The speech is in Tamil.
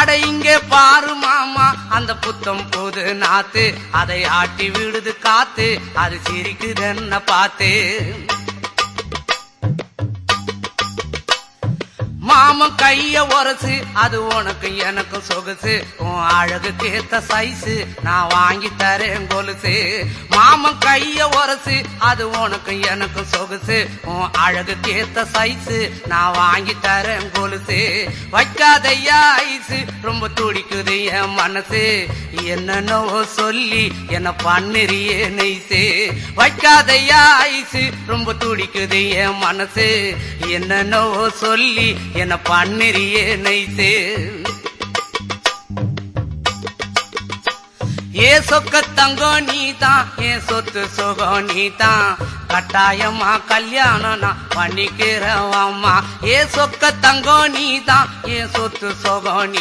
அட இங்கே பாரு மாமா அந்த புத்தம் புது நாத்து, அதை ஆட்டி விடுது காத்து, அது சிரிக்குதுன்ன பார்த்து. மாமன் கைய உரசு, அது உனக்கு எனக்கு சொகுசு, உன் அழகுக்கு ஏத்த சைஸு நான் வாங்கி தரேன் கொலுசு. மாமன் கைய உரசு, அது உனக்கு எனக்கு சொகுசு, உன் அழகுக்கு ஏத்த சைஸு நான் வாங்கி தரேன் கொலுசு. வைக்காதையா ஐசு, ரொம்ப துடிக்குது என் மனசு, என்னன்னோ சொல்லி என்ன பண்ணுறியே நெய்சு. வைக்காதையா ஐசு, ரொம்ப துடிக்குது என் மனசு, என்னன்னோ சொல்லி என்ன பண்ணுறியே நைசு. ஏ சொக்க தங்கம் நீதான், ஏன் சொத்து சுகம் நீதான், கட்டாயமா கல்யாணம் நான் பண்ணிக்கிறவம்மா. ஏ சொக்க தங்கம் நீதான், ஏன் சொத்து சுகம் நீ